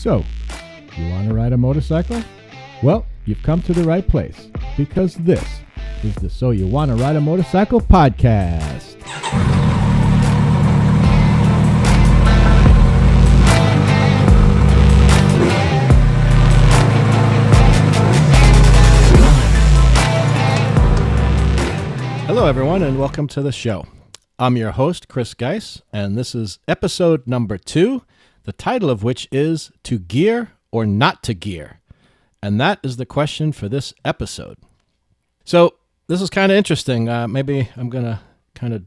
So, you want to ride a motorcycle? Well, you've come to the right place, because this is the So You Want to Ride a Motorcycle podcast. Hello, everyone, and welcome to the show. I'm your host, Chris Geis, and this is episode number 2, the title of which is To Gear or Not to Gear? And that is the question for this episode. So this is kind of interesting. Maybe I'm going to kind of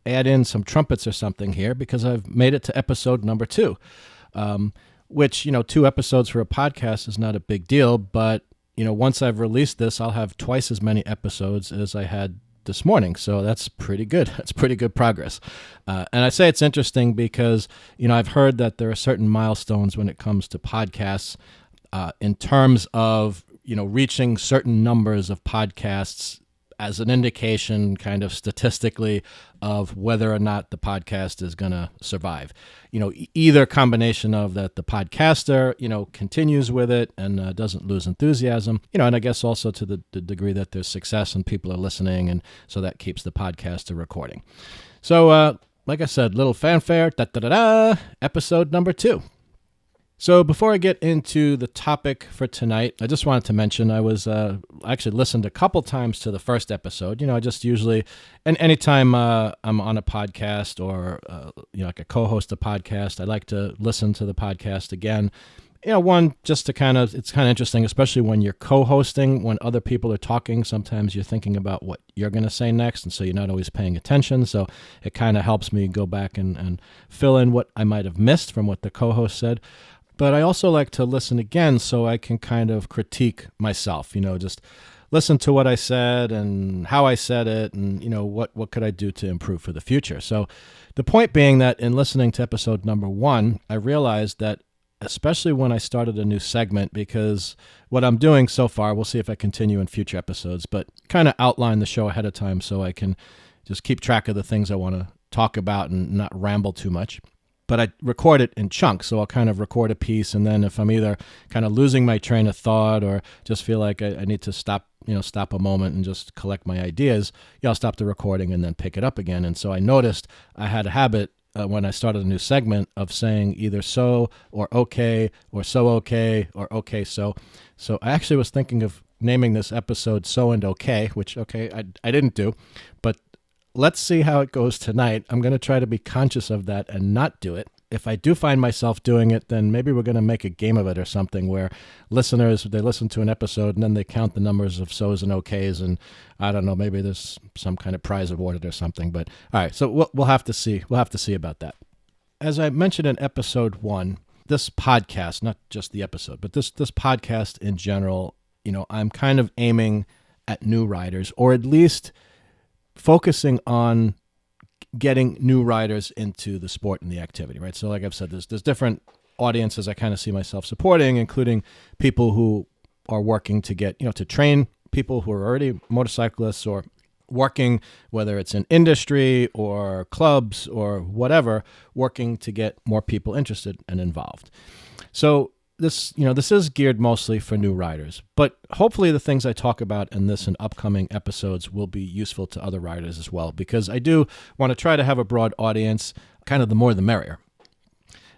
add in some trumpets or something here because I've made it to episode number 2, which, 2 episodes for a podcast is not a big deal. But, once I've released this, I'll have twice as many episodes as I had this morning. So that's pretty good. That's pretty good progress. And I say it's interesting because, I've heard that there are certain milestones when it comes to podcasts in terms of, reaching certain numbers of podcasts as an indication kind of statistically of whether or not the podcast is going to survive. Either combination of that the podcaster, continues with it and doesn't lose enthusiasm, and I guess also to the degree that there's success and people are listening, and so that keeps the podcaster recording. So, like I said, little fanfare, episode number 2. So before I get into the topic for tonight, I just wanted to mention I was actually listened a couple times to the first episode. I just usually, and anytime I'm on a podcast or like a co-host a podcast, I like to listen to the podcast again. One, just to it's kind of interesting, especially when you're co-hosting, when other people are talking, sometimes you're thinking about what you're going to say next, and so you're not always paying attention. So it kind of helps me go back and fill in what I might have missed from what the co-host said. But I also like to listen again so I can kind of critique myself, just listen to what I said and how I said it and, what could I do to improve for the future. So the point being that in listening to episode number 1, I realized that especially when I started a new segment, because what I'm doing so far, we'll see if I continue in future episodes, but kind of outline the show ahead of time so I can just keep track of the things I want to talk about and not ramble too much. But I record it in chunks, so I'll kind of record a piece, and then if I'm either kind of losing my train of thought or just feel like I need to stop a moment and just collect my ideas, I'll stop the recording and then pick it up again. And so I noticed I had a habit when I started a new segment of saying either so or okay or so okay or okay so. So I actually was thinking of naming this episode So and Okay, which, I didn't do, but let's see how it goes tonight. I'm going to try to be conscious of that and not do it. If I do find myself doing it, then maybe we're going to make a game of it or something where listeners, they listen to an episode and then they count the numbers of so's and ok's, and I don't know, maybe there's some kind of prize awarded or something. But all right, so we'll have to see. We'll have to see about that. As I mentioned in episode 1, this podcast, not just the episode, but this podcast in general, I'm kind of aiming at new riders, or at least focusing on getting new riders into the sport and the activity, right? So like I've said, there's different audiences I kind of see myself supporting, including people who are working to get, to train people who are already motorcyclists or working, whether it's in industry or clubs or whatever, working to get more people interested and involved. So this is geared mostly for new riders, but hopefully the things I talk about in this and upcoming episodes will be useful to other riders as well, because I do want to try to have a broad audience, kind of the more the merrier.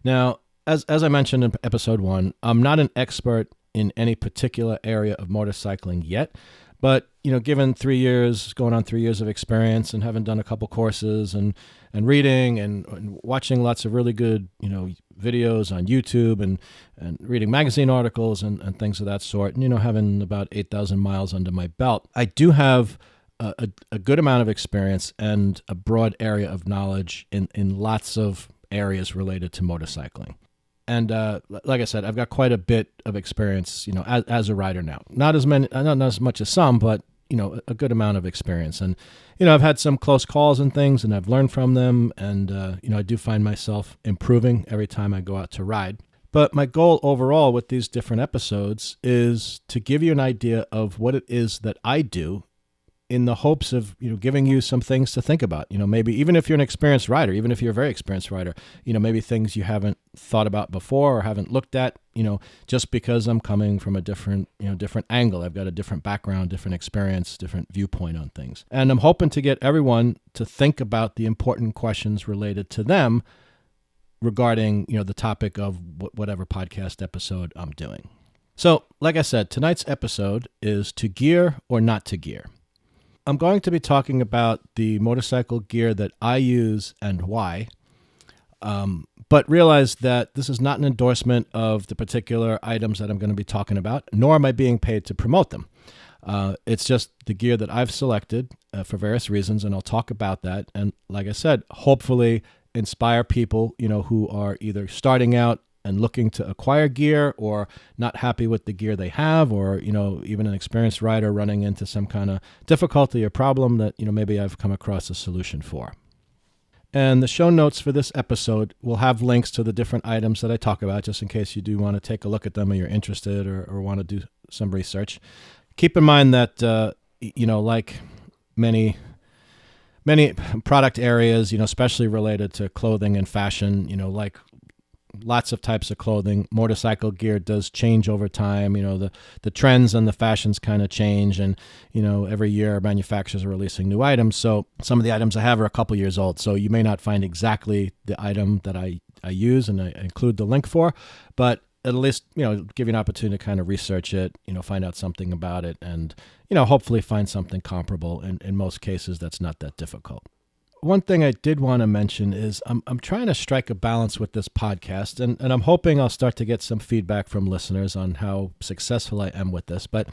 Now, as I mentioned in episode 1, I'm not an expert in any particular area of motorcycling yet, but, given 3 years, going on 3 years of experience and having done a couple courses and reading and watching lots of really good, videos on YouTube and reading magazine articles and things of that sort, and, having about 8,000 miles under my belt, I do have a good amount of experience and a broad area of knowledge in lots of areas related to motorcycling. And like I said, I've got quite a bit of experience, as a rider now. Not as much as some, but, a good amount of experience. And, I've had some close calls and things, and I've learned from them. And, I do find myself improving every time I go out to ride. But my goal overall with these different episodes is to give you an idea of what it is that I do in the hopes of, giving you some things to think about. Maybe even if you're an experienced rider, even if you're a very experienced rider, maybe things you haven't thought about before or haven't looked at, just because I'm coming from a different angle. I've got a different background, different experience, different viewpoint on things. And I'm hoping to get everyone to think about the important questions related to them regarding, the topic of whatever podcast episode I'm doing. So, like I said, tonight's episode is to gear or not to gear. I'm going to be talking about the motorcycle gear that I use and why, but realize that this is not an endorsement of the particular items that I'm going to be talking about, nor am I being paid to promote them. It's just the gear that I've selected for various reasons, and I'll talk about that. And like I said, hopefully inspire people, who are either starting out and looking to acquire gear or not happy with the gear they have, or, even an experienced rider running into some kind of difficulty or problem that, maybe I've come across a solution for. And the show notes for this episode will have links to the different items that I talk about, just in case you do want to take a look at them or you're interested or want to do some research. Keep in mind that, like many product areas, especially related to clothing and fashion, like lots of types of clothing, motorcycle gear does change over time. The trends and the fashions kind of change, and every year manufacturers are releasing new items. So some of the items I have are a couple years old, so you may not find exactly the item that I use and I include the link for, but at least give you an opportunity to kind of research it, find out something about it, and hopefully find something comparable. And in most cases, that's not that difficult. One thing I did want to mention is I'm trying to strike a balance with this podcast, and I'm hoping I'll start to get some feedback from listeners on how successful I am with this. But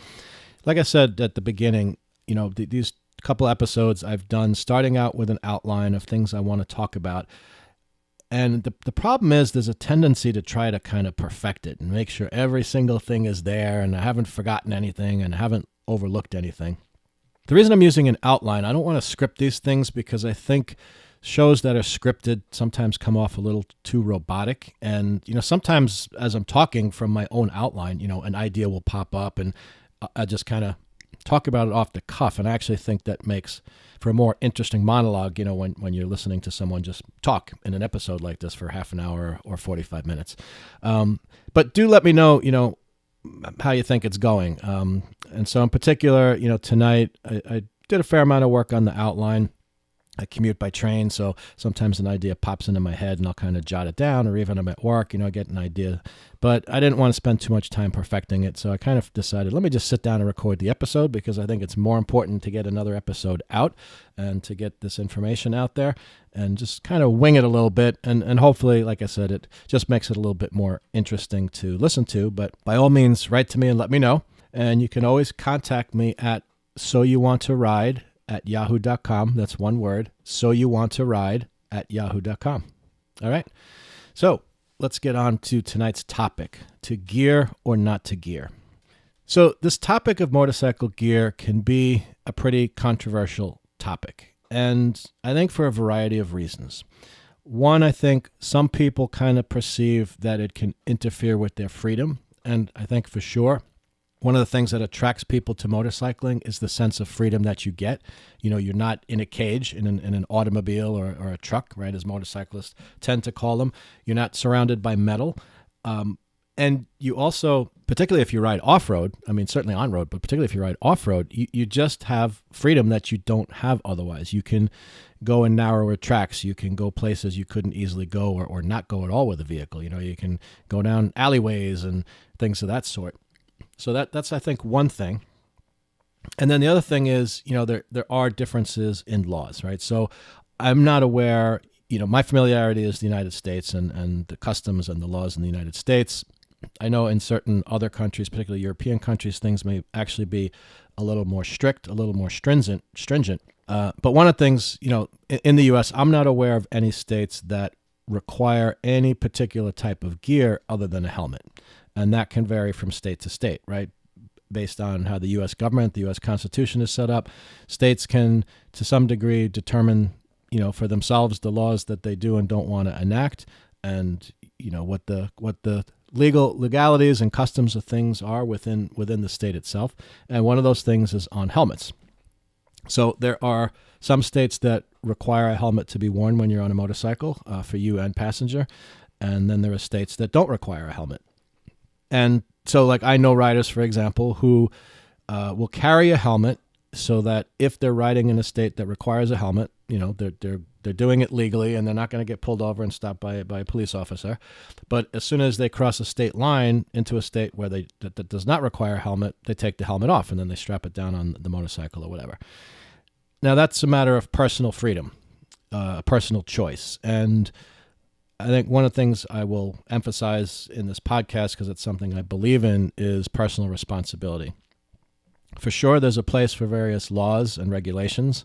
like I said at the beginning, these couple episodes I've done starting out with an outline of things I want to talk about. And the problem is there's a tendency to try to kind of perfect it and make sure every single thing is there and I haven't forgotten anything and I haven't overlooked anything. The reason I'm using an outline, I don't want to script these things because I think shows that are scripted sometimes come off a little too robotic. And, sometimes as I'm talking from my own outline, an idea will pop up and I just kind of talk about it off the cuff. And I actually think that makes for a more interesting monologue, when you're listening to someone just talk in an episode like this for half an hour or 45 minutes. But do let me know, how you think it's going. And so in particular, tonight I did a fair amount of work on the outline. I commute by train, so sometimes an idea pops into my head and I'll kind of jot it down, or even I'm at work, I get an idea. But I didn't want to spend too much time perfecting it, so I kind of decided, let me just sit down and record the episode, because I think it's more important to get another episode out and to get this information out there and just kind of wing it a little bit. And hopefully, like I said, it just makes it a little bit more interesting to listen to. But by all means, write to me and let me know. And you can always contact me at soyouwanttoride@yahoo.com. That's one word, soyouwanttoride@yahoo.com. All right. So let's get on to tonight's topic, to gear or not to gear. So this topic of motorcycle gear can be a pretty controversial topic, and I think for a variety of reasons. One, I think some people kind of perceive that it can interfere with their freedom, and I think for sure one of the things that attracts people to motorcycling is the sense of freedom that you get. You're not in a cage in an automobile or a truck, right, as motorcyclists tend to call them. You're not surrounded by metal. And you also, particularly if you ride off-road, certainly on-road, but particularly if you ride off-road, you just have freedom that you don't have otherwise. You can go in narrower tracks. You can go places you couldn't easily go or not go at all with a vehicle. You can go down alleyways and things of that sort. So that's, I think, one thing. And then the other thing is, there are differences in laws, right? So I'm not aware, my familiarity is the United States and the customs and the laws in the United States. I know in certain other countries, particularly European countries, things may actually be a little more strict, a little more stringent. But one of the things, in the U.S., I'm not aware of any states that require any particular type of gear other than a helmet. And that can vary from state to state, right? Based on how the U.S. government, the U.S. Constitution is set up. States can, to some degree, determine, for themselves the laws that they do and don't want to enact, and, what the legalities and customs of things are within the state itself. And one of those things is on helmets. So there are some states that require a helmet to be worn when you're on a motorcycle for you and passenger. And then there are states that don't require a helmet. And so, like, I know riders, for example, who will carry a helmet so that if they're riding in a state that requires a helmet, they're doing it legally and they're not going to get pulled over and stopped by a police officer. But as soon as they cross a state line into a state where that does not require a helmet, they take the helmet off and then they strap it down on the motorcycle or whatever. Now, that's a matter of personal freedom, a personal choice. And I think one of the things I will emphasize in this podcast, because it's something I believe in, is personal responsibility. For sure, there's a place for various laws and regulations,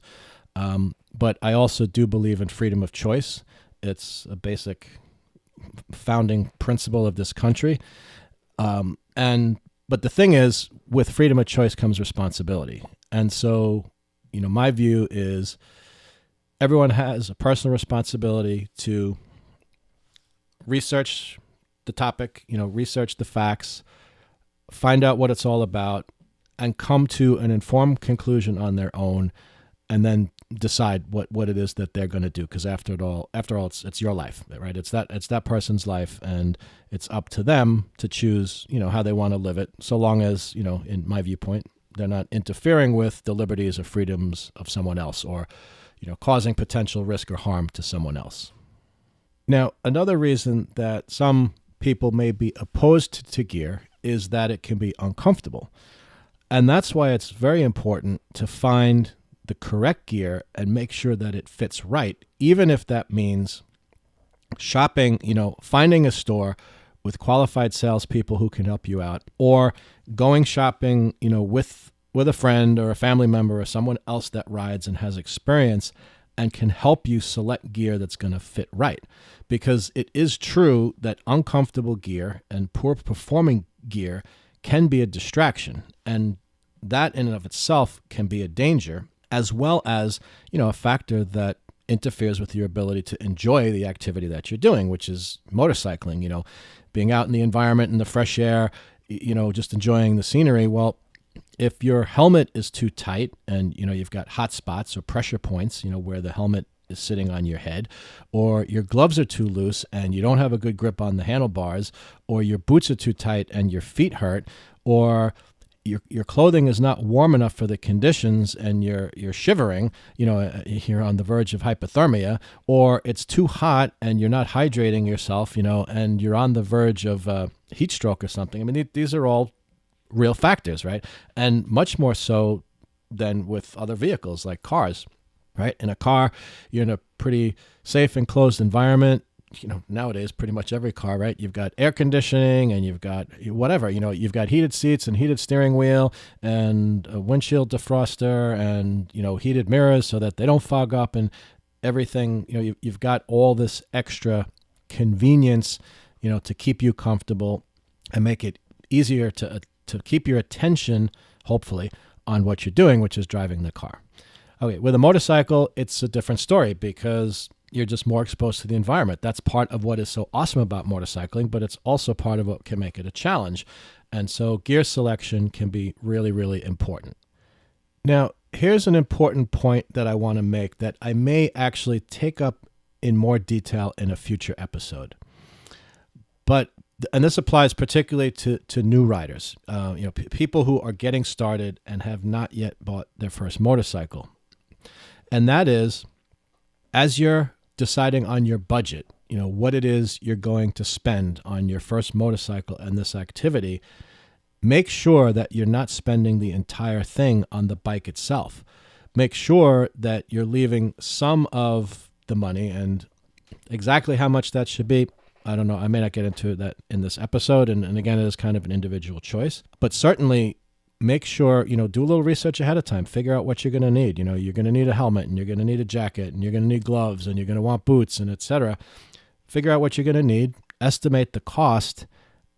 but I also do believe in freedom of choice. It's a basic founding principle of this country. But the thing is, with freedom of choice comes responsibility. And so, my view is everyone has a personal responsibility to research the topic, research the facts, find out what it's all about, and come to an informed conclusion on their own, and then decide what it is that they're going to do. Because after all, it's your life, right? It's that person's life, and it's up to them to choose, how they want to live it. So long as, in my viewpoint, they're not interfering with the liberties or freedoms of someone else, or, causing potential risk or harm to someone else. Now, another reason that some people may be opposed to gear is that it can be uncomfortable. And that's why it's very important to find the correct gear and make sure that it fits right, even if that means shopping, finding a store with qualified salespeople who can help you out, or going shopping, with a friend or a family member or someone else that rides and has experience and can help you select gear that's going to fit right. Because it is true that uncomfortable gear and poor performing gear can be a distraction, and that in and of itself can be a danger, as well as, a factor that interferes with your ability to enjoy the activity that you're doing, which is motorcycling, being out in the environment, in the fresh air, just enjoying the scenery. Well, if your helmet is too tight and, you've got hot spots or pressure points, where the helmet is sitting on your head, or your gloves are too loose and you don't have a good grip on the handlebars, or your boots are too tight and your feet hurt, or your clothing is not warm enough for the conditions and you're shivering, you're on the verge of hypothermia, or it's too hot and you're not hydrating yourself, and you're on the verge of heat stroke or something. I mean, these are all real factors, right? And much more so than with other vehicles like cars, right? In a car, you're in a pretty safe and closed environment. Nowadays, pretty much every car, right? You've got air conditioning and you've got whatever, you've got heated seats and heated steering wheel and a windshield defroster and, heated mirrors so that they don't fog up and everything. You've got all this extra convenience, to keep you comfortable and make it easier to keep your attention, hopefully, on what you're doing, which is driving the car. Okay, with a motorcycle, it's a different story because you're just more exposed to the environment. That's part of what is so awesome about motorcycling, but it's also part of what can make it a challenge. And so gear selection can be really, really important. Now, here's an important point that I want to make that I may actually take up in more detail in a future episode. And this applies particularly to new riders, people who are getting started and have not yet bought their first motorcycle. And that is, as you're deciding on your budget, what it is you're going to spend on your first motorcycle and this activity, make sure that you're not spending the entire thing on the bike itself. Make sure that you're leaving some of the money, and exactly how much that should be, I don't know. I may not get into that in this episode. And again, it is kind of an individual choice. But certainly make sure, do a little research ahead of time. Figure out what you're going to need. You're going to need a helmet, and you're going to need a jacket, and you're going to need gloves, and you're going to want boots, and etc. Figure out what you're going to need, estimate the cost,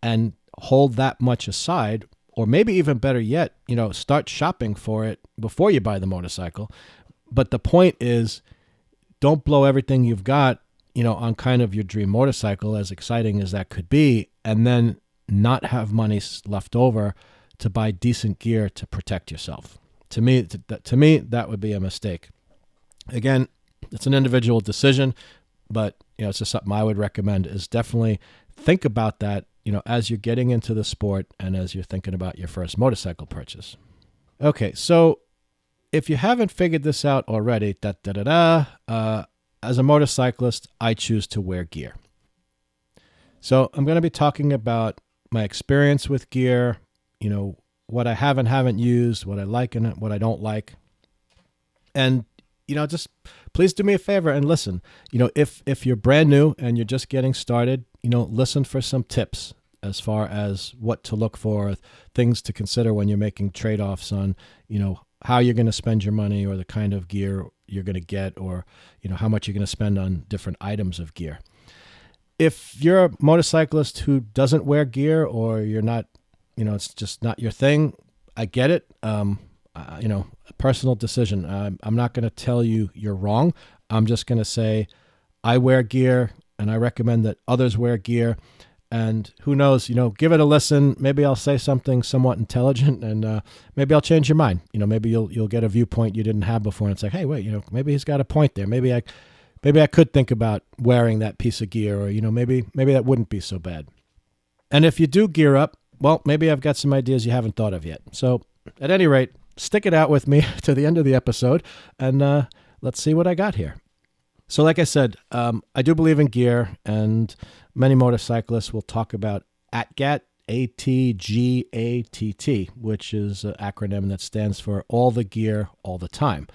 and hold that much aside. Or maybe even better yet, start shopping for it before you buy the motorcycle. But the point is, don't blow everything you've got on kind of your dream motorcycle, as exciting as that could be, and then not have money left over to buy decent gear to protect yourself. To me, that would be a mistake. Again, it's an individual decision, but it's just something I would recommend is definitely think about that, as you're getting into the sport and as you're thinking about your first motorcycle purchase. Okay, so if you haven't figured this out already, as a motorcyclist, I choose to wear gear. So I'm going to be talking about my experience with gear, what I have and haven't used, what I like and what I don't like. And, just please do me a favor and listen. If you're brand new and you're just getting started, listen for some tips as far as what to look for, things to consider when you're making trade-offs on, how you're going to spend your money or the kind of gear you're going to get or, how much you're going to spend on different items of gear. If you're a motorcyclist who doesn't wear gear or you're not, it's just not your thing, I get it. A personal decision. I'm not going to tell you you're wrong. I'm just going to say I wear gear and I recommend that others wear gear. And who knows, give it a listen. Maybe I'll say something somewhat intelligent and maybe I'll change your mind. Maybe you'll get a viewpoint you didn't have before and it's like, hey, wait, maybe he's got a point there. Maybe I could think about wearing that piece of gear or, maybe that wouldn't be so bad. And if you do gear up, well, maybe I've got some ideas you haven't thought of yet. So at any rate, stick it out with me to the end of the episode and let's see what I got here. So like I said, I do believe in gear, and many motorcyclists will talk about ATGATT, ATGATT, which is an acronym that stands for all the gear, all the time.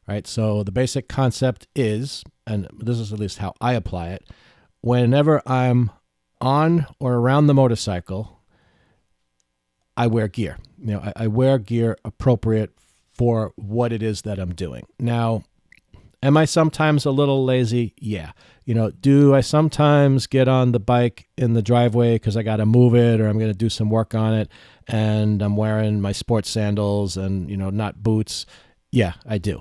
Right? So the basic concept is, and this is at least how I apply it, whenever I'm on or around the motorcycle, I wear gear. I wear gear appropriate for what it is that I'm doing. Now, am I sometimes a little lazy? Yeah. Do I sometimes get on the bike in the driveway because I got to move it or I'm going to do some work on it and I'm wearing my sports sandals and, not boots? Yeah, I do.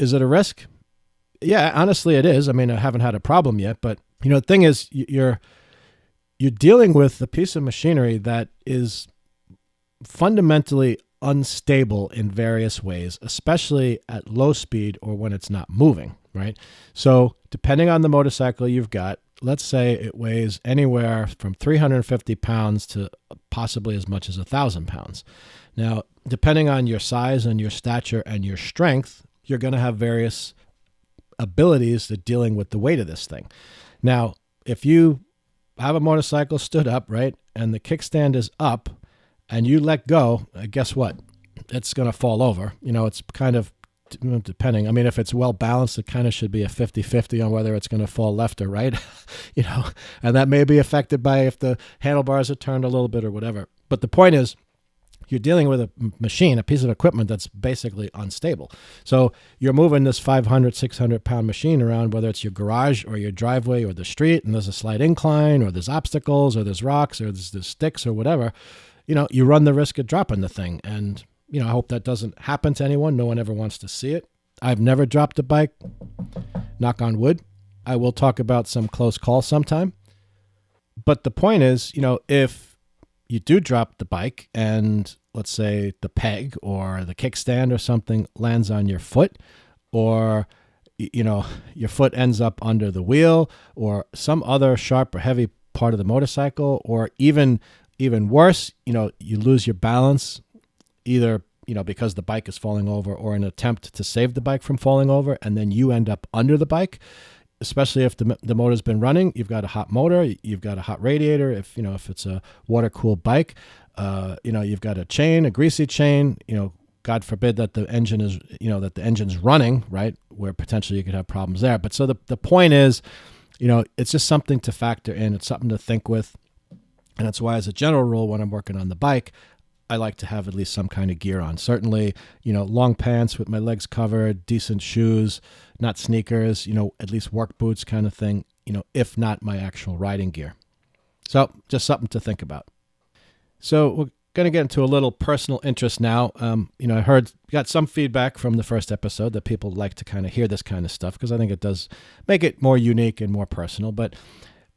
Is it a risk? Yeah, honestly, it is. I mean, I haven't had a problem yet, but the thing is, you're dealing with a piece of machinery that is fundamentally unstable in various ways, especially at low speed or when it's not moving, right? So depending on the motorcycle you've got, let's say it weighs anywhere from 350 pounds to possibly as much as 1,000 pounds. Now, depending on your size and your stature and your strength, you're going to have various abilities to dealing with the weight of this thing. Now, if you have a motorcycle stood up, right, and the kickstand is up and you let go, guess what? It's going to fall over. It's kind of depending. I mean, if it's well balanced, it kind of should be a 50-50 on whether it's going to fall left or right, and that may be affected by if the handlebars are turned a little bit or whatever. But the point is, you're dealing with a machine, a piece of equipment that's basically unstable. So you're moving this 500, 600-pound machine around, whether it's your garage or your driveway or the street, and there's a slight incline or there's obstacles or there's rocks or there's sticks or whatever. You run the risk of dropping the thing. And, I hope that doesn't happen to anyone. No one ever wants to see it. I've never dropped a bike, knock on wood. I will talk about some close calls sometime. But the point is, if you do drop the bike and let's say the peg or the kickstand or something lands on your foot, or, your foot ends up under the wheel or some other sharp or heavy part of the motorcycle, or even worse, you lose your balance either, because the bike is falling over or an attempt to save the bike from falling over, and then you end up under the bike, especially if the motor's been running. You've got a hot motor, you've got a hot radiator. If it's a water-cooled bike, you've got a greasy chain, God forbid that the engine is, that the engine's running, right, where potentially you could have problems there. But so the point is, it's just something to factor in. It's something to think with. And that's why, as a general rule, when I'm working on the bike, I like to have at least some kind of gear on. Certainly, long pants with my legs covered, decent shoes, not sneakers, at least work boots kind of thing, if not my actual riding gear. So just something to think about. So we're going to get into a little personal interest now. I got some feedback from the first episode that people like to kind of hear this kind of stuff because I think it does make it more unique and more personal. But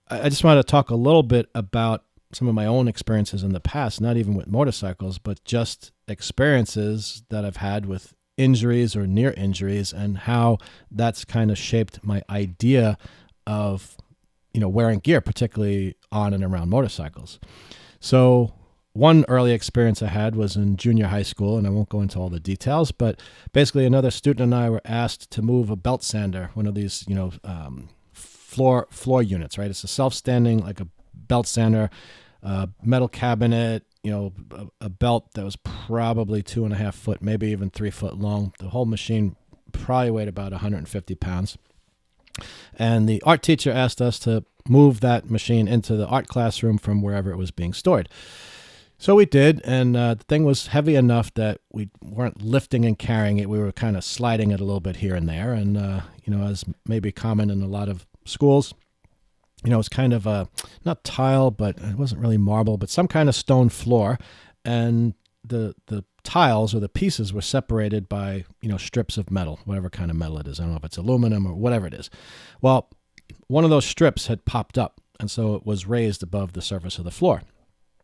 I just want to talk a little bit about some of my own experiences in the past, not even with motorcycles, but just experiences that I've had with injuries or near injuries, and how that's kind of shaped my idea of, wearing gear, particularly on and around motorcycles. So one early experience I had was in junior high school, and I won't go into all the details, but basically another student and I were asked to move a belt sander, one of these, floor units, right? It's a self-standing, like a belt sander, metal cabinet, a belt that was probably 2.5 foot, maybe even 3 foot long. The whole machine probably weighed about 150 pounds. And the art teacher asked us to move that machine into the art classroom from wherever it was being stored. So we did, and the thing was heavy enough that we weren't lifting and carrying it. We were kind of sliding it a little bit here and there. And, as maybe common in a lot of schools, it's kind of a, not tile, but it wasn't really marble, but some kind of stone floor. And the tiles or the pieces were separated by, strips of metal, whatever kind of metal it is. I don't know if it's aluminum or whatever it is. Well, one of those strips had popped up, and so it was raised above the surface of the floor.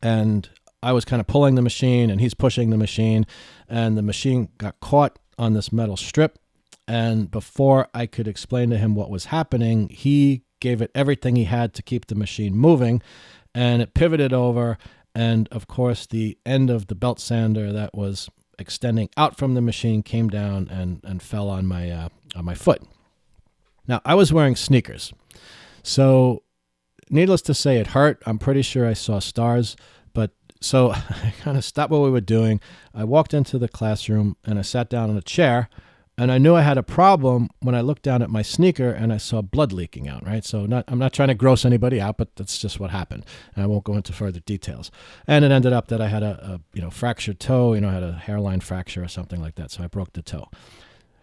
And I was kind of pulling the machine, and he's pushing the machine, and the machine got caught on this metal strip. And before I could explain to him what was happening, he gave it everything he had to keep the machine moving, and it pivoted over. And of course, the end of the belt sander that was extending out from the machine came down and fell on my foot. Now, I was wearing sneakers, so needless to say, it hurt. I'm pretty sure I saw stars. But so I kind of stopped what we were doing. I walked into the classroom and I sat down in a chair, and I knew I had a problem when I looked down at my sneaker and I saw blood leaking out, right? So I'm not trying to gross anybody out, but that's just what happened. And I won't go into further details. And it ended up that I had a fractured toe, I had a hairline fracture or something like that. So I broke the toe.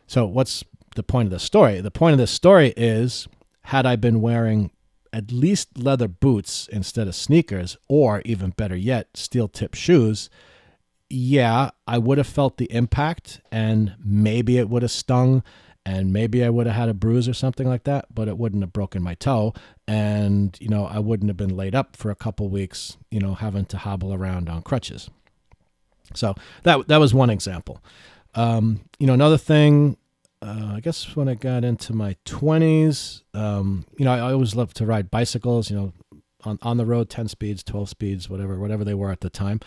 So what's the point of the story? The point of this story is, had I been wearing at least leather boots instead of sneakers, or even better yet, steel tip shoes, yeah, I would have felt the impact, and maybe it would have stung, and maybe I would have had a bruise or something like that, but it wouldn't have broken my toe. And, I wouldn't have been laid up for a couple weeks, having to hobble around on crutches. So that was one example. Another thing, I guess when I got into my 20s, I always loved to ride bicycles, on the road, 10 speeds, 12 speeds, whatever they were at the time.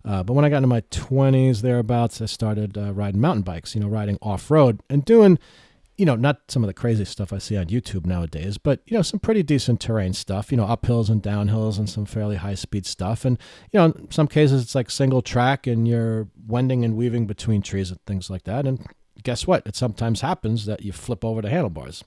But when I got into my 20s, thereabouts, I started riding mountain bikes, riding off-road and doing, not some of the crazy stuff I see on YouTube nowadays, but, some pretty decent terrain stuff, uphills and downhills and some fairly high-speed stuff. And, in some cases, it's like single track and you're wending and weaving between trees and things like that. And guess what? It sometimes happens that you flip over the handlebars.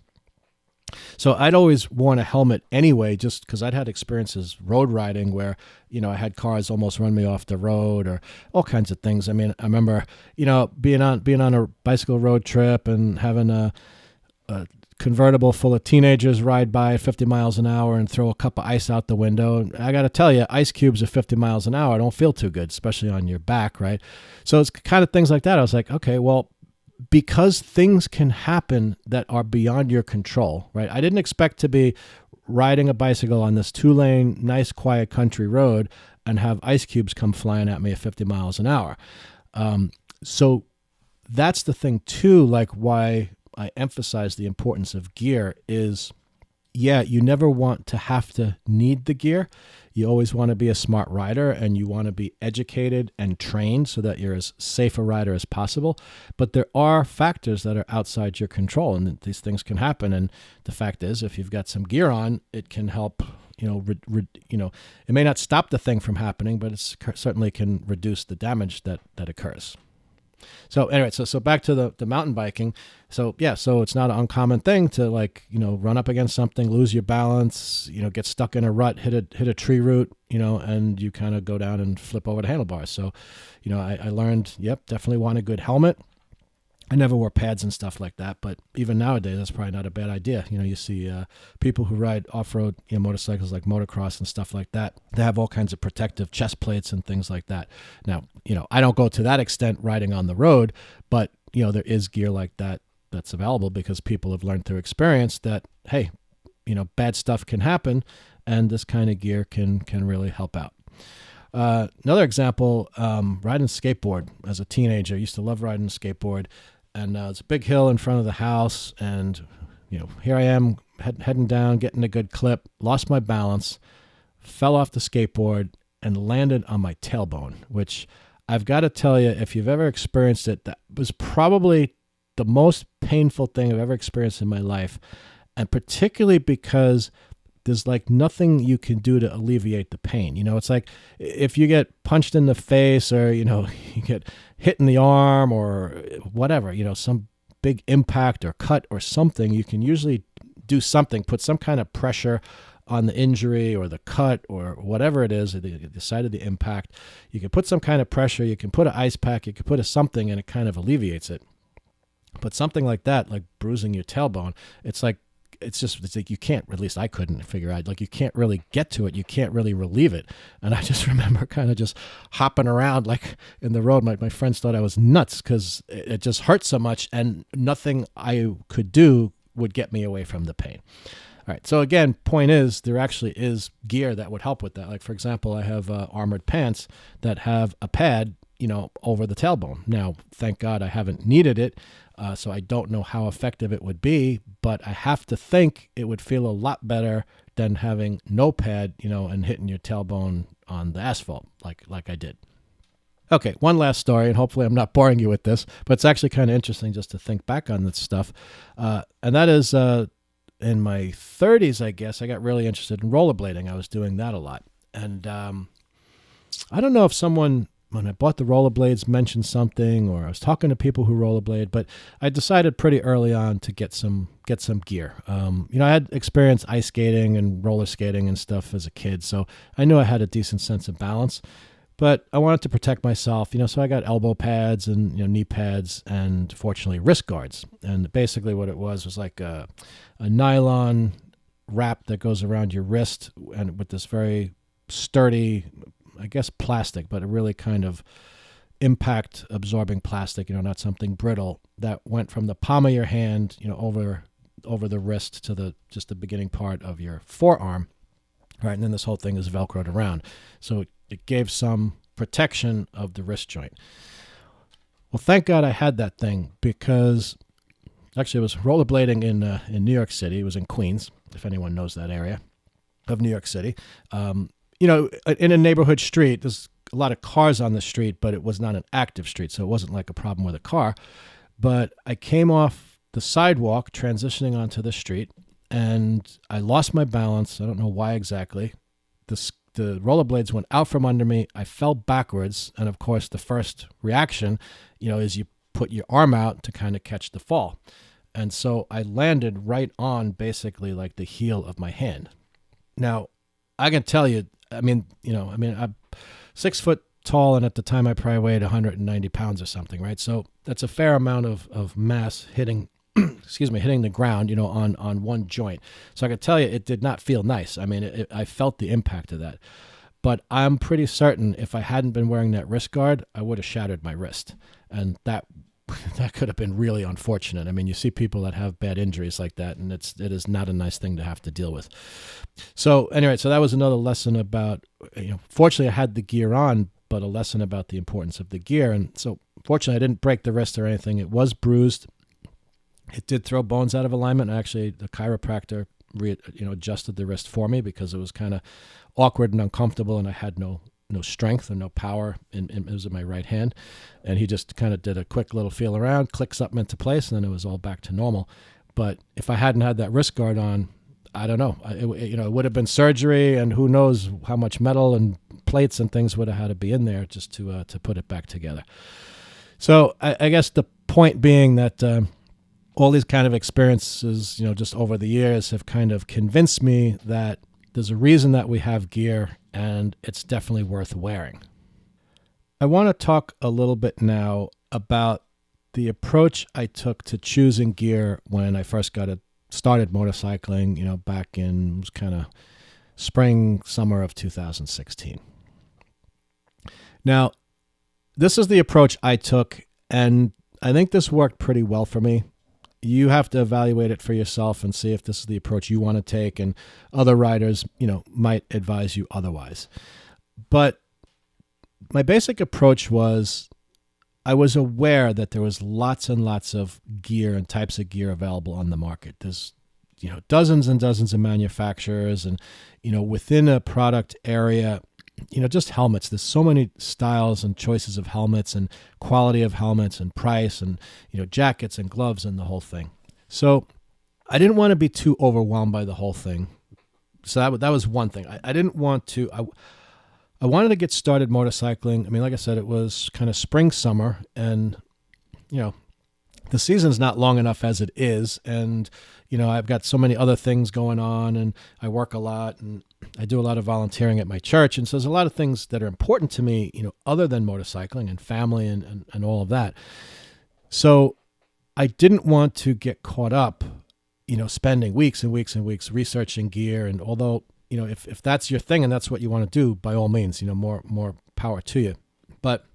So I'd always worn a helmet anyway, just because I'd had experiences road riding where, I had cars almost run me off the road or all kinds of things. I mean, I remember, being on a bicycle road trip and having a convertible full of teenagers ride by at 50 miles an hour and throw a cup of ice out the window. And I got to tell you, ice cubes at 50 miles an hour don't feel too good, especially on your back, right? So it's kind of things like that. I was like, okay, well, because things can happen that are beyond your control, right? I didn't expect to be riding a bicycle on this 2-lane, nice, quiet country road and have ice cubes come flying at me at 50 miles an hour. So that's the thing too, like why I emphasize the importance of gear is, yeah, you never want to have to need the gear. You always want to be a smart rider, and you want to be educated and trained so that you're as safe a rider as possible. But there are factors that are outside your control, and these things can happen. And the fact is, if you've got some gear on, it can help. It may not stop the thing from happening, but it certainly can reduce the damage that occurs. So anyway, so back to the mountain biking. So yeah, so it's not an uncommon thing to run up against something, lose your balance, get stuck in a rut, hit a tree root, and you kind of go down and flip over the handlebars. So, I learned, definitely want a good helmet. I never wore pads and stuff like that, but even nowadays, that's probably not a bad idea. You see people who ride off-road motorcycles like motocross and stuff like that. They have all kinds of protective chest plates and things like that. Now, I don't go to that extent riding on the road, but, there is gear like that that's available because people have learned through experience that, hey, bad stuff can happen, and this kind of gear can really help out. Another example, riding skateboard as a teenager. I used to love riding a skateboard, and it's a big hill in front of the house, and here I am heading down, getting a good clip, lost my balance, fell off the skateboard, and landed on my tailbone, which I've got to tell you, if you've ever experienced it, that was probably the most painful thing I've ever experienced in my life, and particularly because there's like nothing you can do to alleviate the pain. It's like if you get punched in the face or, you get hit in the arm or whatever, some big impact or cut or something, you can usually do something, put some kind of pressure on the injury or the cut or whatever it is, the site of the impact. You can put some kind of pressure, you can put an ice pack, you can put a something, and it kind of alleviates it. But something like that, like bruising your tailbone, it's like you can't, at least I couldn't figure out, like you can't really get to it. You can't really relieve it. And I just remember kind of just hopping around like in the road. My friends thought I was nuts because it just hurt so much and nothing I could do would get me away from the pain. All right. So again, point is there actually is gear that would help with that. Like for example, I have armored pants that have a pad, over the tailbone. Now, thank God I haven't needed it. So I don't know how effective it would be, but I have to think it would feel a lot better than having no pad, and hitting your tailbone on the asphalt like I did. Okay, one last story, and hopefully I'm not boring you with this, but it's actually kind of interesting just to think back on this stuff. And that is in my 30s, I guess, I got really interested in rollerblading. I was doing that a lot. And I don't know if someone, when I bought the rollerblades, mentioned something, or I was talking to people who rollerblade, but I decided pretty early on to get some gear. I had experience ice skating and roller skating and stuff as a kid, so I knew I had a decent sense of balance, but I wanted to protect myself, so I got elbow pads and knee pads and fortunately wrist guards. And basically what it was like a nylon wrap that goes around your wrist and with this very sturdy, I guess plastic, but a really kind of impact absorbing plastic, not something brittle, that went from the palm of your hand, over the wrist to just the beginning part of your forearm. Right. And then this whole thing is Velcroed around. So it gave some protection of the wrist joint. Well, thank God I had that thing, because actually I was rollerblading in New York City. It was in Queens, if anyone knows that area of New York City. In a neighborhood street, there's a lot of cars on the street, but it was not an active street, so it wasn't like a problem with a car. But I came off the sidewalk, transitioning onto the street, and I lost my balance. I don't know why exactly. The rollerblades went out from under me. I fell backwards, and of course, the first reaction, is you put your arm out to kind of catch the fall. And so I landed right on basically like the heel of my hand. Now, I can tell you, I'm 6 foot tall, and at the time I probably weighed 190 pounds or something, right? So that's a fair amount of mass hitting, hitting the ground, on one joint. So I can tell you it did not feel nice. I felt the impact of that. But I'm pretty certain if I hadn't been wearing that wrist guard, I would have shattered my wrist. And that could have been really unfortunate. You see people that have bad injuries like that, and it is not a nice thing to have to deal with. So anyway, so that was another lesson about, fortunately I had the gear on, but a lesson about the importance of the gear. And so fortunately I didn't break the wrist or anything. It was bruised. It did throw bones out of alignment. Actually, the chiropractor adjusted the wrist for me because it was kind of awkward and uncomfortable, and I had no strength or no power. It was in my right hand, and he just kind of did a quick little feel around, clicked something into place, and then it was all back to normal. But if I hadn't had that wrist guard on, I don't know. It would have been surgery, and who knows how much metal and plates and things would have had to be in there just to put it back together. So I guess the point being that all these kind of experiences, just over the years have kind of convinced me that there's a reason that we have gear, and it's definitely worth wearing. I want to talk a little bit now about the approach I took to choosing gear when I first started motorcycling, back in kind of spring, summer of 2016. Now, this is the approach I took, and I think this worked pretty well for me. You have to evaluate it for yourself and see if this is the approach you want to take, and other riders, might advise you otherwise. But my basic approach was I was aware that there was lots and lots of gear and types of gear available on the market. There's dozens and dozens of manufacturers, and within a product area, just helmets. There's so many styles and choices of helmets and quality of helmets and price and jackets and gloves and the whole thing. So I didn't want to be too overwhelmed by the whole thing. So that was one thing. I didn't want to. I wanted to get started motorcycling. I mean, like I said, it was kind of spring, summer, and the season's not long enough as it is, and I've got so many other things going on, and I work a lot, and I do a lot of volunteering at my church, and so there's a lot of things that are important to me, other than motorcycling and family and all of that. So I didn't want to get caught up, spending weeks and weeks and weeks researching gear, and although if that's your thing and that's what you want to do, by all means, more power to you. But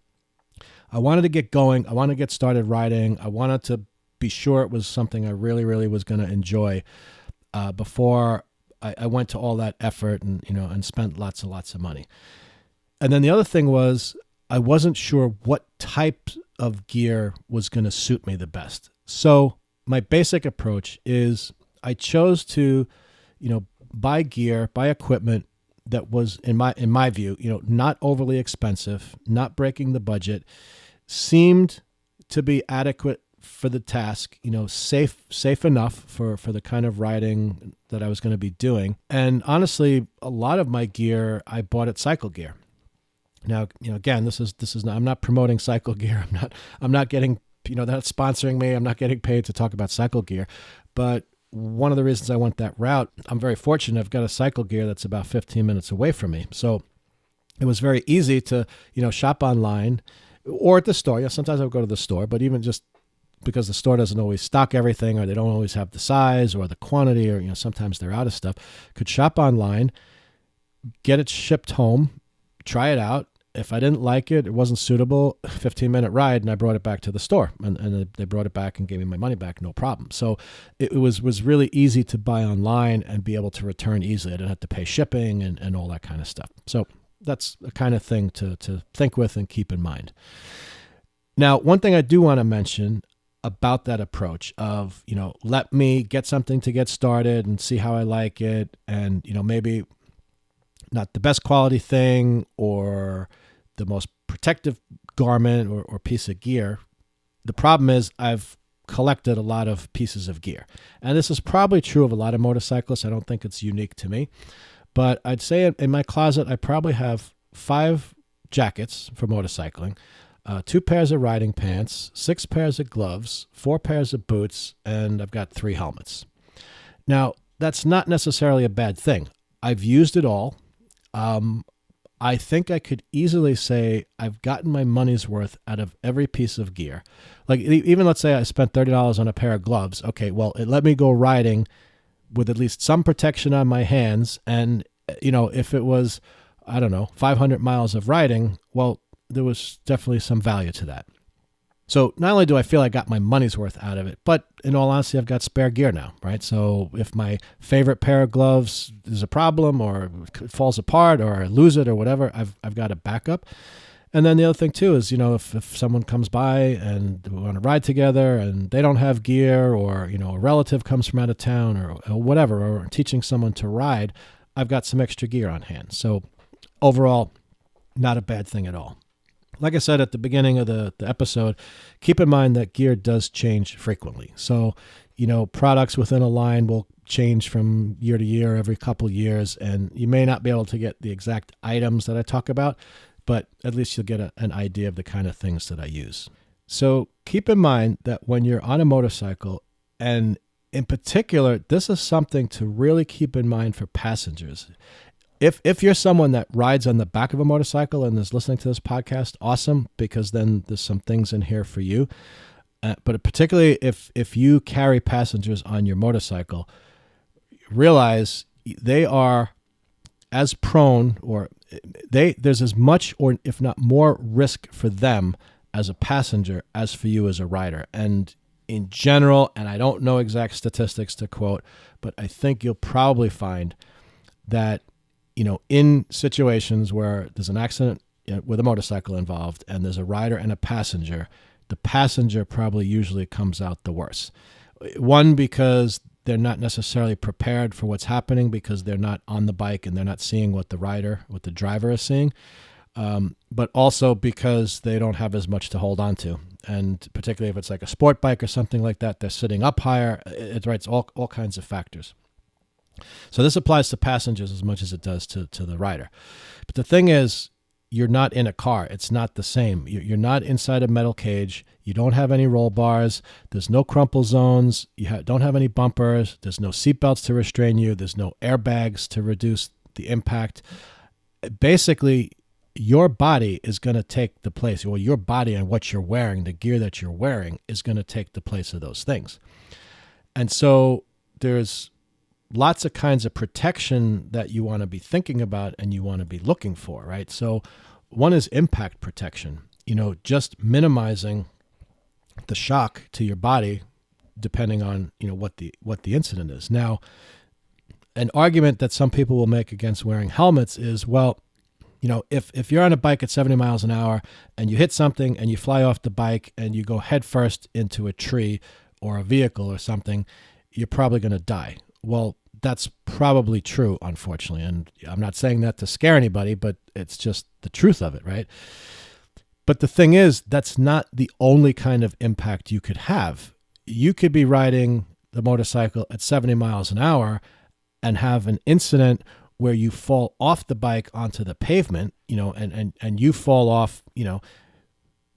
I wanted to get going. I wanted to get started riding. I wanted to be sure it was something I really, really was going to enjoy before I went to all that effort and spent lots and lots of money. And then the other thing was I wasn't sure what type of gear was going to suit me the best. So my basic approach is I chose to, buy equipment that was in my view, not overly expensive, not breaking the budget, seemed to be adequate for the task, safe enough for the kind of riding that I was going to be doing. And honestly, a lot of my gear I bought at Cycle Gear. Now, again, this is not, I'm not promoting Cycle Gear. I'm not getting, they're not sponsoring me. I'm not getting paid to talk about Cycle Gear. But one of the reasons I went that route, I'm very fortunate. I've got a Cycle Gear that's about 15 minutes away from me. So it was very easy to, shop online or at the store. Sometimes I would go to the store, but even just because the store doesn't always stock everything, or they don't always have the size or the quantity, or, sometimes they're out of stuff, could shop online, get it shipped home, try it out. If I didn't like it, it wasn't suitable, 15-minute ride, and I brought it back to the store. And they brought it back and gave me my money back, no problem. So it was really easy to buy online and be able to return easily. I didn't have to pay shipping and all that kind of stuff. So that's a kind of thing to think with and keep in mind. Now, one thing I do want to mention about that approach of, let me get something to get started and see how I like it, and, maybe not the best quality thing or the most protective garment or piece of gear. The problem is I've collected a lot of pieces of gear. And this is probably true of a lot of motorcyclists. I don't think it's unique to me. But I'd say in my closet, I probably have 5 jackets for motorcycling, 2 pairs of riding pants, 6 pairs of gloves, 4 pairs of boots, and I've got 3 helmets. Now, that's not necessarily a bad thing. I've used it all. I think I could easily say I've gotten my money's worth out of every piece of gear. Like, even let's say I spent $30 on a pair of gloves. Okay, well, it let me go riding with at least some protection on my hands. And, if it was, 500 miles of riding, well, there was definitely some value to that. So not only do I feel I got my money's worth out of it, but in all honesty, I've got spare gear now, right? So if my favorite pair of gloves is a problem or it falls apart or I lose it or whatever, I've got a backup. And then the other thing too is, if someone comes by and we want to ride together and they don't have gear, or, a relative comes from out of town or whatever, or teaching someone to ride, I've got some extra gear on hand. So overall, not a bad thing at all. Like I said at the beginning of the episode, keep in mind that gear does change frequently. So, products within a line will change from year to year, every couple years, and you may not be able to get the exact items that I talk about, but at least you'll get an idea of the kind of things that I use. So keep in mind that when you're on a motorcycle, and in particular, this is something to really keep in mind for passengers. If you're someone that rides on the back of a motorcycle and is listening to this podcast, awesome, because then there's some things in here for you. But particularly if you carry passengers on your motorcycle, realize they are as prone, or there's as much, or if not more, risk for them as a passenger as for you as a rider. And in general, and I don't know exact statistics to quote, but I think you'll probably find that in situations where there's an accident with a motorcycle involved and there's a rider and a passenger, the passenger probably usually comes out the worse. One, because they're not necessarily prepared for what's happening because they're not on the bike and they're not seeing what the driver is seeing. But also because they don't have as much to hold on to. And particularly if it's like a sport bike or something like that, they're sitting up higher. It's all kinds of factors. So this applies to passengers as much as it does to the rider. But the thing is, you're not in a car. It's not the same. You're not inside a metal cage. You don't have any roll bars. There's no crumple zones. You don't have any bumpers. There's no seatbelts to restrain you. There's no airbags to reduce the impact. Basically, your body is going to take the place, or your body and what you're wearing, the gear that you're wearing, is going to take the place of those things. And so there's lots of kinds of protection that you want to be thinking about and you want to be looking for, right? So one is impact protection, just minimizing the shock to your body depending on, what the incident is. Now, an argument that some people will make against wearing helmets is, well, if you're on a bike at 70 miles an hour and you hit something and you fly off the bike and you go head first into a tree or a vehicle or something, you're probably going to die. Well, that's probably true, unfortunately. And I'm not saying that to scare anybody, but it's just the truth of it, right? But the thing is, that's not the only kind of impact you could have. You could be riding the motorcycle at 70 miles an hour and have an incident where you fall off the bike onto the pavement, and you fall off,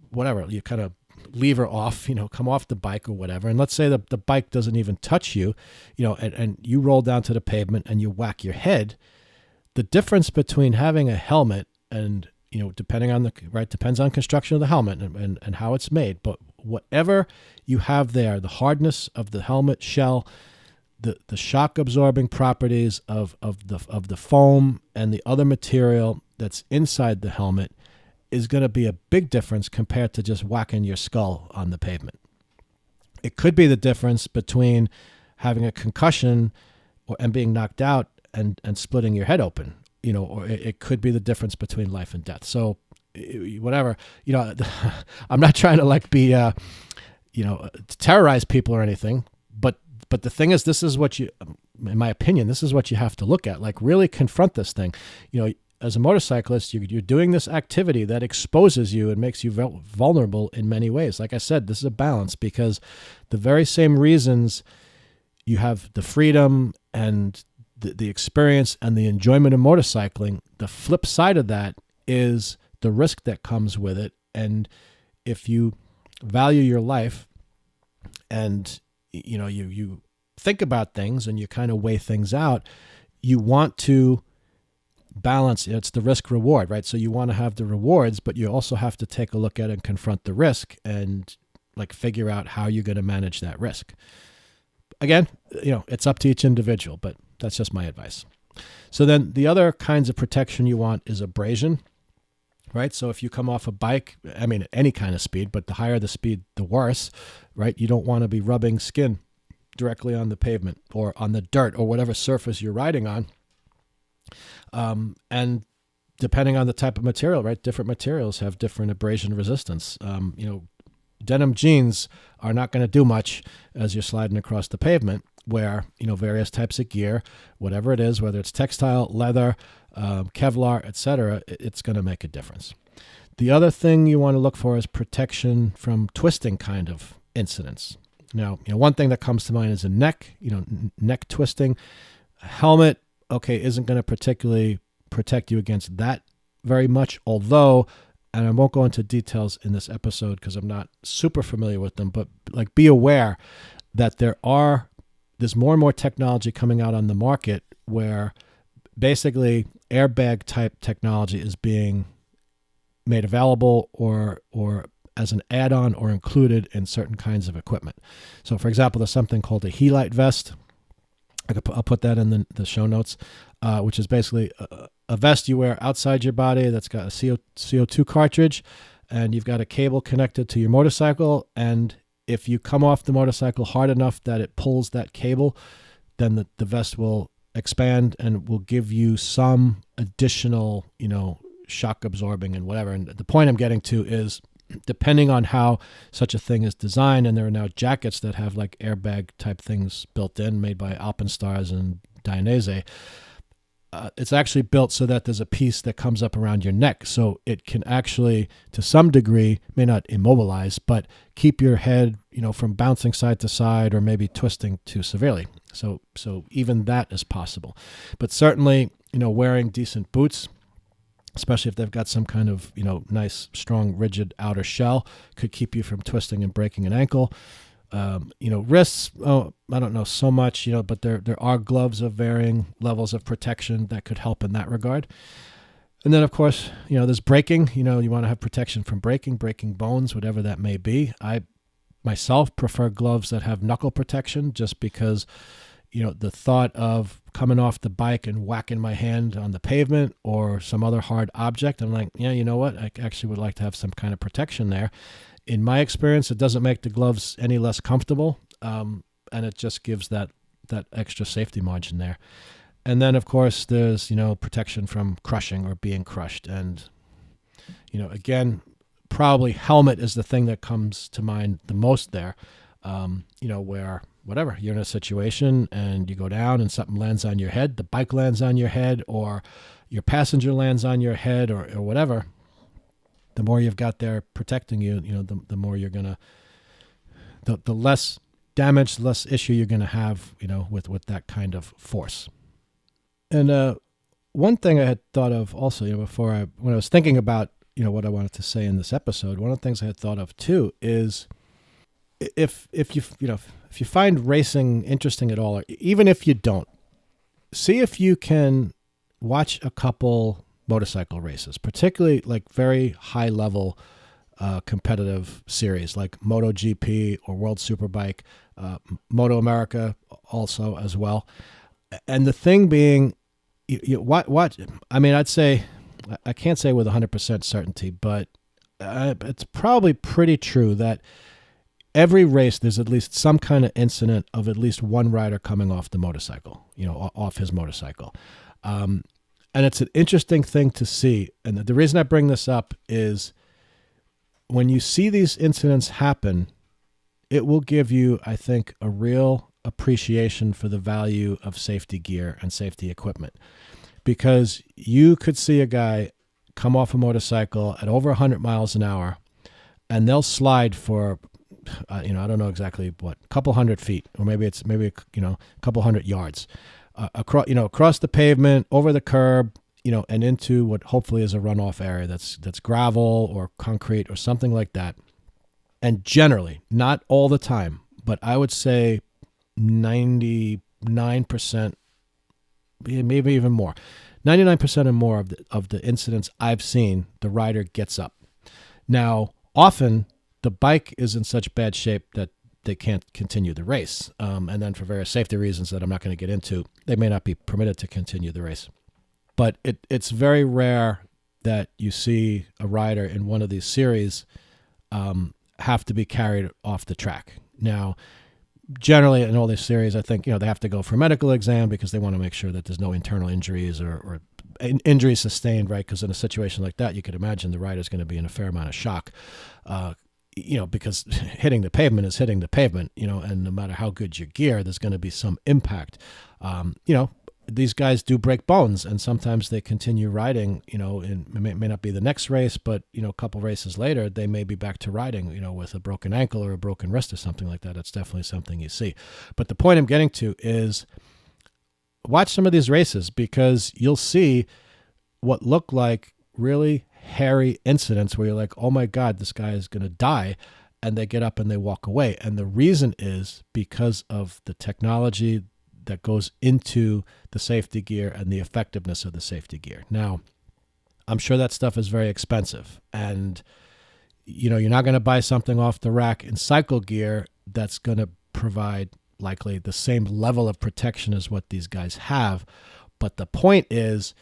whatever, you kind of lever off, come off the bike or whatever. And let's say the bike doesn't even touch you, and you roll down to the pavement and you whack your head. The difference between having a helmet and, depending on depends on construction of the helmet and how it's made. But whatever you have there, the hardness of the helmet shell, the shock absorbing properties of the foam and the other material that's inside the helmet is going to be a big difference compared to just whacking your skull on the pavement. It could be the difference between having a concussion and being knocked out and splitting your head open, or it could be the difference between life and death. So whatever, I'm not trying to be, terrorize people or anything, but the thing is, this is what in my opinion, this is what you have to look at, really confront this thing. As a motorcyclist, you're doing this activity that exposes you and makes you vulnerable in many ways. Like I said, this is a balance, because the very same reasons you have the freedom and the experience and the enjoyment of motorcycling, the flip side of that is the risk that comes with it. And if you value your life and you think about things and you kind of weigh things out, you want to balance. It's the risk reward, right? So you want to have the rewards, but you also have to take a look at it and confront the risk and figure out how you're going to manage that risk. Again, it's up to each individual, but that's just my advice. So then the other kinds of protection you want is abrasion, right? So if you come off a bike, at any kind of speed, but the higher the speed, the worse, right? You don't want to be rubbing skin directly on the pavement or on the dirt or whatever surface you're riding on. And depending on the type of material, right? Different materials have different abrasion resistance. Denim jeans are not going to do much as you're sliding across the pavement, where, various types of gear, whatever it is, whether it's textile, leather, Kevlar, etc., it's going to make a difference. The other thing you want to look for is protection from twisting kind of incidents. Now, one thing that comes to mind is a neck, neck twisting. A helmet, isn't going to particularly protect you against that very much, although, and I won't go into details in this episode because I'm not super familiar with them, but be aware that there's more and more technology coming out on the market where basically airbag type technology is being made available or as an add-on or included in certain kinds of equipment. So for example, there's something called a Helite vest. I'll put that in the show notes, which is basically a vest you wear outside your body that's got a CO2 cartridge, and you've got a cable connected to your motorcycle, and if you come off the motorcycle hard enough that it pulls that cable, then the vest will expand and will give you some additional, shock absorbing and whatever. And the point I'm getting to is, depending on how such a thing is designed, and there are now jackets that have like airbag type things built in, made by Alpenstars and Dainese. It's actually built so that there's a piece that comes up around your neck, so it can actually, to some degree, may not immobilize, but keep your head, from bouncing side to side or maybe twisting too severely. So even that is possible. But certainly, wearing decent boots, especially if they've got some kind of, nice, strong, rigid outer shell, could keep you from twisting and breaking an ankle. Wrists, I don't know so much, but there are gloves of varying levels of protection that could help in that regard. And then, of course, there's breaking. You want to have protection from breaking bones, whatever that may be. I myself prefer gloves that have knuckle protection, just because, the thought of coming off the bike and whacking my hand on the pavement or some other hard object, I'm like, yeah, you know what? I actually would like to have some kind of protection there. In my experience, it doesn't make the gloves any less comfortable, and it just gives that extra safety margin there. And then, of course, there's, protection from crushing or being crushed. And, again, probably helmet is the thing that comes to mind the most there, where whatever, you're in a situation and you go down and something lands on your head, the bike lands on your head, or your passenger lands on your head, or whatever. The more you've got there protecting you, the more you're going to, the less damage, the less issue you're going to have, with that kind of force. And one thing I had thought of also, when I was thinking about, what I wanted to say in this episode, one of the things I had thought of too is if you find racing interesting at all, or even if you don't, see if you can watch a couple motorcycle races, particularly like very high level competitive series like MotoGP or World Superbike, Moto America also as well. And the thing being, what I mean, I'd say, I can't say with 100% certainty, but it's probably pretty true that every race there's at least some kind of incident of at least one rider coming off the motorcycle, off his motorcycle. And it's an interesting thing to see. And the reason I bring this up is when you see these incidents happen, it will give you, I think, a real appreciation for the value of safety gear and safety equipment. Because you could see a guy come off a motorcycle at over 100 miles an hour, and they'll slide for, I don't know exactly what, a couple hundred feet, or maybe a couple hundred yards. Across the pavement, over the curb, and into what hopefully is a runoff area that's gravel or concrete or something like that. And generally, not all the time, but I would say 99%, maybe even more, 99% or more of the incidents I've seen, the rider gets up. Now, often the bike is in such bad shape that they can't continue the race. And then for various safety reasons that I'm not going to get into, they may not be permitted to continue the race. But it's very rare that you see a rider in one of these series have to be carried off the track. Now, generally in all these series, I think, they have to go for a medical exam because they want to make sure that there's no internal injuries or injuries sustained, right? Because in a situation like that, you could imagine the rider's going to be in a fair amount of shock. Because hitting the pavement is hitting the pavement, and no matter how good your gear, there's going to be some impact. These guys do break bones, and sometimes they continue riding, and it may not be the next race, but, a couple races later, they may be back to riding, with a broken ankle or a broken wrist or something like that. That's definitely something you see. But the point I'm getting to is watch some of these races, because you'll see what look like really hairy incidents where you're like, oh my God, this guy is going to die. And they get up and they walk away. And the reason is because of the technology that goes into the safety gear and the effectiveness of the safety gear. Now, I'm sure that stuff is very expensive. And, you're not going to buy something off the rack in cycle gear that's going to provide likely the same level of protection as what these guys have. But the point is,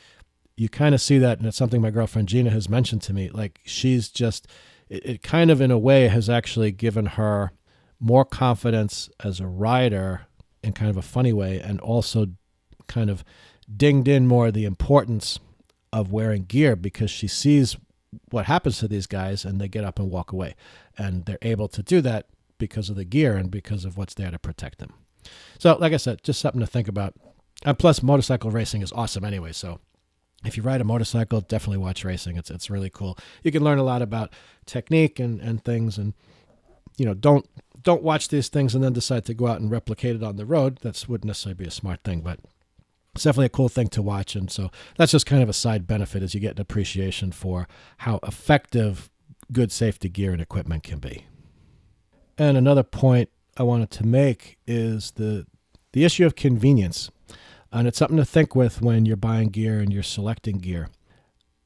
you kind of see that, and it's something my girlfriend Gina has mentioned to me. Like, she's just, it kind of in a way has actually given her more confidence as a rider in kind of a funny way, and also kind of dinged in more the importance of wearing gear, because she sees what happens to these guys and they get up and walk away. And they're able to do that because of the gear and because of what's there to protect them. So like I said, just something to think about. And plus, motorcycle racing is awesome anyway. So if you ride a motorcycle, definitely watch racing. It's really cool. You can learn a lot about technique and things. And, don't watch these things and then decide to go out and replicate it on the road. That wouldn't necessarily be a smart thing, but it's definitely a cool thing to watch. And so that's just kind of a side benefit, as you get an appreciation for how effective good safety gear and equipment can be. And another point I wanted to make is the issue of convenience. And it's something to think with when you're buying gear and you're selecting gear.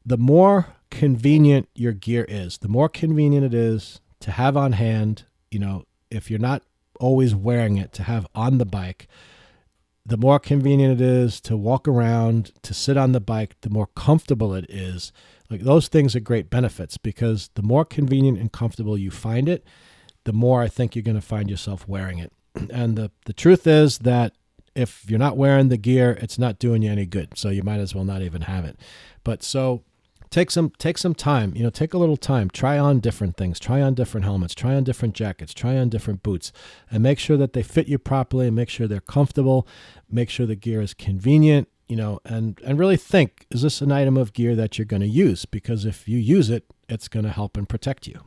The more convenient your gear is, the more convenient it is to have on hand, if you're not always wearing it, to have on the bike, the more convenient it is to walk around, to sit on the bike, the more comfortable it is. Like, those things are great benefits, because the more convenient and comfortable you find it, the more I think you're going to find yourself wearing it. And the truth is that if you're not wearing the gear, it's not doing you any good. So you might as well not even have it. But so take some time, take a little time, try on different things, try on different helmets, try on different jackets, try on different boots, and make sure that they fit you properly, and make sure they're comfortable, make sure the gear is convenient, and really think, is this an item of gear that you're going to use? Because if you use it, it's going to help and protect you.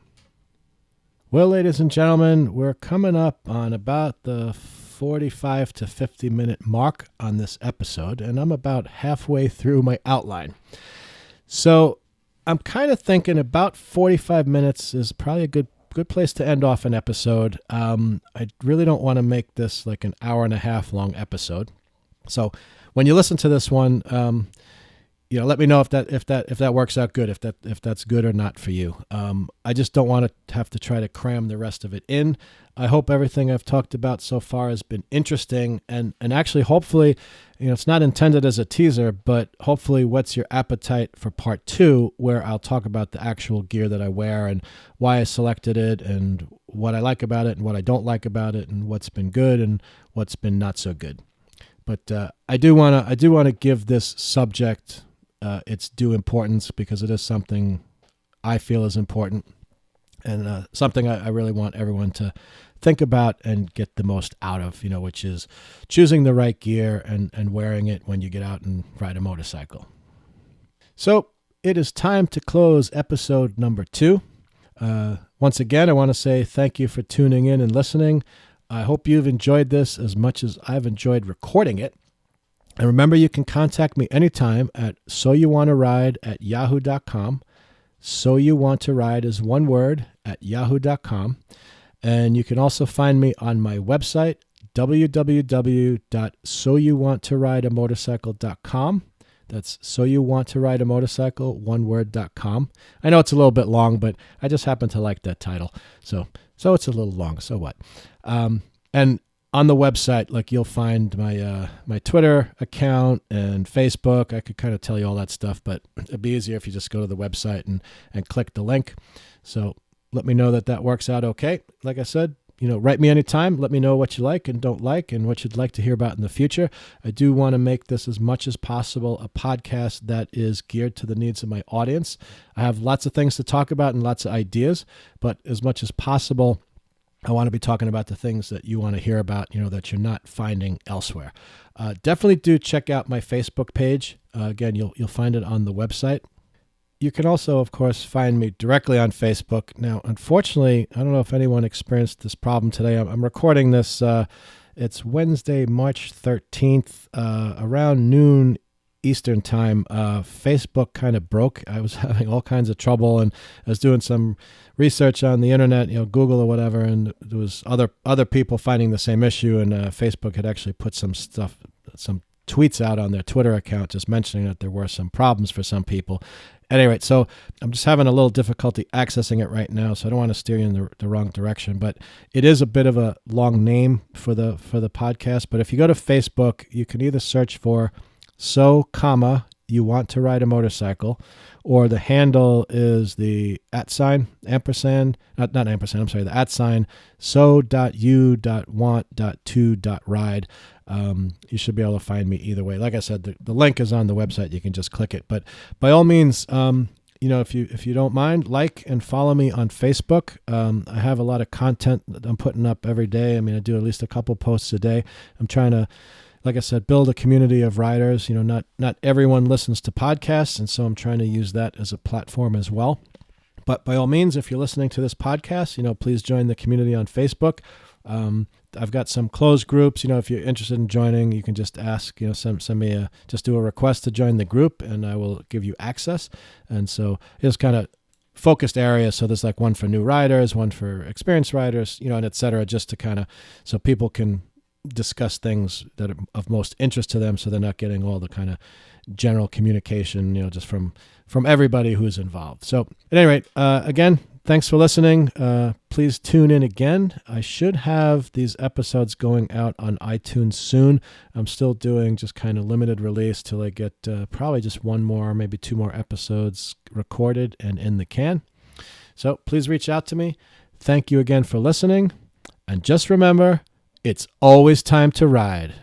Well, ladies and gentlemen, we're coming up on about the 45 to 50 minute mark on this episode, and I'm about halfway through my outline. So I'm kind of thinking about 45 minutes is probably a good place to end off an episode. I really don't want to make this like an hour and a half long episode. So when you listen to this one, let me know if that works out good, if that's good or not for you. I just don't want to have to try to cram the rest of it in. I hope everything I've talked about so far has been interesting, and actually, hopefully, it's not intended as a teaser, but hopefully whets your appetite for part 2, where I'll talk about the actual gear that I wear and why I selected it and what I like about it and what I don't like about it and what's been good and what's been not so good. But I do want to give this subject its due importance, because it is something I feel is important, and something I really want everyone to think about and get the most out of, which is choosing the right gear and wearing it when you get out and ride a motorcycle. So it is time to close episode number 2. Once again, I want to say thank you for tuning in and listening. I hope you've enjoyed this as much as I've enjoyed recording it. And remember, you can contact me anytime at soyouwantaride@yahoo.com. So You Want to Ride is one word at yahoo.com. And you can also find me on my website, www.soyouwantorideamotorcycle.com. That's soyouwantorideamotorcycle, one word.com. I know it's a little bit long, but I just happen to like that title. So it's a little long, so what? And on the website, you'll find my Twitter account and Facebook. I could kind of tell you all that stuff, but it'd be easier if you just go to the website and click the link. So let me know that works out okay. Like I said, write me anytime. Let me know what you like and don't like and what you'd like to hear about in the future. I do want to make this as much as possible a podcast that is geared to the needs of my audience. I have lots of things to talk about and lots of ideas, but as much as possible, I want to be talking about the things that you want to hear about, that you're not finding elsewhere. Definitely do check out my Facebook page. Again, you'll find it on the website. You can also, of course, find me directly on Facebook. Now, unfortunately, I don't know if anyone experienced this problem today. I'm recording this. It's Wednesday, March 13th, around noon Eastern time. Facebook kind of broke. I was having all kinds of trouble, and I was doing some research on the internet, Google or whatever, and there was other people finding the same issue, and Facebook had actually put some tweets out on their Twitter account just mentioning that there were some problems for some people. At any rate, so I'm just having a little difficulty accessing it right now, so I don't want to steer you in the wrong direction. But it is a bit of a long name for the podcast. But if you go to Facebook, you can either search for you want to ride a motorcycle, or the handle is the @ampersand, not ampersand, I'm sorry, the @so.u.want.to.ride. You should be able to find me either way. Like I said, the link is on the website. You can just click it. But by all means, if you don't mind, like and follow me on Facebook. I have a lot of content that I'm putting up every day. I mean, I do at least a couple posts a day. I'm trying to, like I said, build a community of riders. Not everyone listens to podcasts, and so I'm trying to use that as a platform as well. But by all means, if you're listening to this podcast, please join the community on Facebook. I've got some closed groups. If you're interested in joining, you can just ask, send me just do a request to join the group, and I will give you access. And so it's kind of focused areas. So there's like one for new riders, one for experienced riders, and et cetera, just to kind of, so people can discuss things that are of most interest to them, so they're not getting all the kind of general communication, just from everybody who's involved. So at any rate, again, thanks for listening. Please tune in again. I should have these episodes going out on iTunes soon. I'm still doing just kind of limited release till I get probably just one more, maybe two more episodes recorded and in the can. So please reach out to me. Thank you again for listening. And just remember, it's always time to ride.